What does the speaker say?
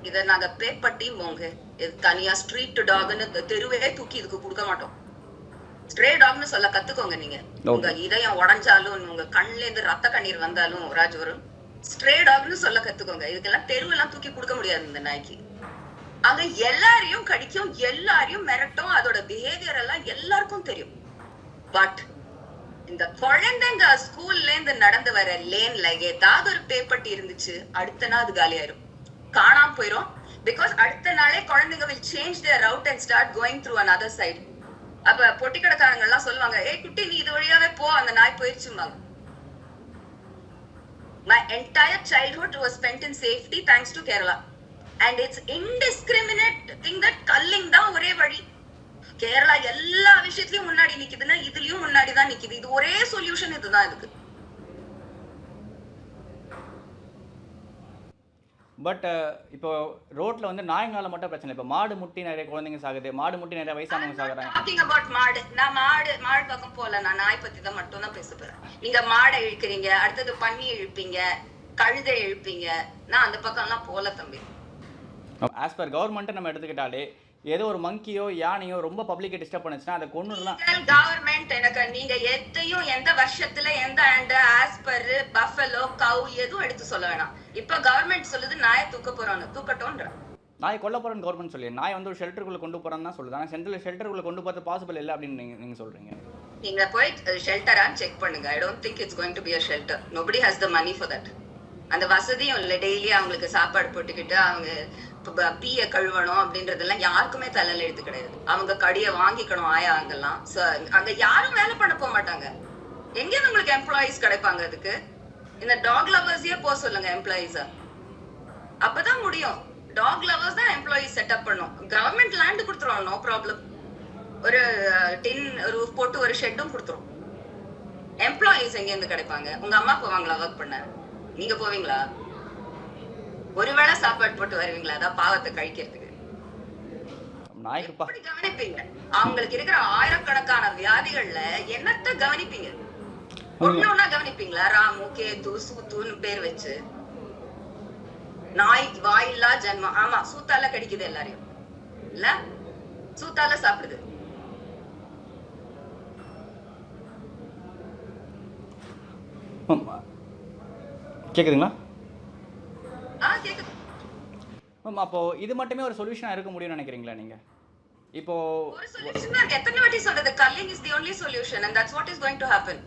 இத நாங்க பேப்பட்டி மோங்க. இது தனியா ஸ்ட்ரீட் டாக்னு தெருவே தூக்கி இதுக்கு கொடுக்க மாட்டோம். ஸ்ட்ரே டாக்னு சொல்ல கத்துக்கோங்க நீங்க. உங்க இதயம் உடைஞ்சாலும் உங்க கண்ணுல இருந்து ரத்த கண்ணீர் வந்தாலும் ராஜ்வரும் ஸ்ட்ரே டாக்னு சொல்ல கத்துக்கோங்க. இதுக்கெல்லாம் தெருவெல்லாம் தூக்கி கொடுக்க முடியாது இந்த நாய்க்கு. அங்க எல்லாரையும் கடிக்கும், எல்லாரையும் மிரட்டும், அதோட பிஹேவியர் எல்லாம் எல்லாருக்கும் தெரியும். பட் இந்த குழந்தைங்க ஸ்கூல்ல இருந்து நடந்து வர லேன்ல ஏதாவது ஒரு பேப்பட்டி இருந்துச்சு, அடுத்த நாள் அது காலியாயிரும், காணாம போயிரும். பிகாஸ் அடுத்த நாளே குழந்தைங்க will change their route and start going through another side. அப்ப பொட்டி கடைக்காரங்க எல்லாம் சொல்லுவாங்க, ஏய் குட்டி நீ இது வழியாவே போ, அந்த நாய் போயிருச்சுமாங்க. My entire childhood was spent in safety thanks to Kerala. And it's indiscriminate thing that culling தான் ஒரே வழி. கேரளா எல்லா விஷயத்திலயும் முன்னாடி நிக்குதுன்னா இதுலயும் முன்னாடி தான் நிக்குது. இது ஒரே சொல்யூஷன் இதுதான் இதுக்கு. பட் இப்போ ரோட்ல வந்து நாய்ங்களால மட்டும் பிரச்சனை. இப்போ மாடு முட்டி நிறைய குழந்தைங்க சாகுது, மாடு முட்டி நிறைய வயசானவங்க சாகுறாங்க. டாக்கிங் அபௌட் மாடு. நான் மாடு பக்கம் போல, நான் நாய் பத்தி தான் மட்டும் தான் பேச போறேன். நீங்க மாடை இழுக்கிறீங்க, அடுத்தது பன்னி இழுப்பீங்க, கழுதை இழுப்பீங்க. நான் அந்த பக்கம் எல்லாம் போல தம்பி. ஆஸ் பர் கவர்மெண்ட் நம்ம எடுத்துக்கிட்டாலே ஏதோ ஒரு மங்கியோ யானையோ ரொம்ப பப்ளிக்கை டிஸ்டர்ப் பண்ணுச்சுன்னா அதை கொன்னுடலாம். கவர்மெண்ட் எனக்கு நீங்க எதையும் எந்த வருஷத்துல எந்த ஆண்டு ஆஸ் பர் பஃபலோ கவ் எதுவும் எடுத்து சொல்ல வேணாம். இப்ப கவர்மெண்ட் சொல்லுது நாயை தூக்க போறோம்னு, தூக்கட்டோன்ற. நாய் கொல்ல போறோம்னு கவர்மெண்ட் சொல்லி நாய் வந்து ஒரு ஷெல்டருக்குள்ள கொண்டு போறோம்னு தான் சொல்லுது. ஆனால் ஷெல்டருக்குள்ள கொண்டு போறது பாசிபிள் இல்லை அப்படின்னு நீங்க சொல்றீங்க. நீங்க போய் ஷெல்டரான்னு செக் பண்ணுங்க. I don't think it's going to be a shelter. Nobody has the money for that. அந்த வசதியும் இல்லை. டெய்லி அவங்களுக்கு சாப்பாடு போட்டுக்கிட்டு அவங்க பீய கழுவணும் அப்படின்றதெல்லாம் யாருக்குமே தலையில எழுத்து கிடையாது. அவங்க கடியை வாங்கிக்கணும் ஆயா அங்கெல்லாம். அங்க யாரும் வேலை பண்ண போக மாட்டாங்க. எங்கேருந்து உங்களுக்கு எம்ப்ளாயிஸ் கிடைப்பாங்க அதுக்கு? இந்த டாக் லவர்ஸையே போக சொல்லுங்க எம்ப்ளாயிஸா, அப்பதான் முடியும். டாக் லவர்ஸ் தான் எம்ப்ளாயிஸ் செட்டப் பண்ணும். கவர்மெண்ட் லேண்ட் கொடுத்துருவோம், நோ ப்ராப்ளம். ஒரு டின் ரூஃப் போட்டு ஒரு ஷெட்டும் கொடுத்துரும். எம்ப்ளாயிஸ் எங்க இருந்து கிடைப்பாங்க? உங்க அம்மா போவாங்களா ஒர்க் பண்ண? நீங்க போவீங்களா? ஒருவேளை சாப்பாடு போட்டு வருவீங்களா? அதான் பாவத்தை கழிக்கிறதுக்கு. எப்படி கவனிப்பீங்க? அவங்களுக்கு இருக்கிற ஆயிரக்கணக்கான வியாதிகள்ல என்னத்த கவனிப்பீங்க? ஒன்னொன்னா கவனிப்பீங்களா? ராமு கேது சூத்துன்னு பேர் வச்சு. நாய் வாயில்லா ஜன்மம். ஆமா, சூத்தால கடிக்குது எல்லாரையும் இல்ல, சூத்தால சாப்பிடுது. கேக்குதுங்களா? கேக்குது. அப்போ இது மட்டுமே ஒரு சொல்யூஷனா இருக்க முடியும்னு நினைக்கிறீங்களா நீங்க? இப்போ ஒரு சொல்யூஷன் தான். எத்தனை வாட்டி சொல்றது? Culling is the only solution and that's what is going to happen.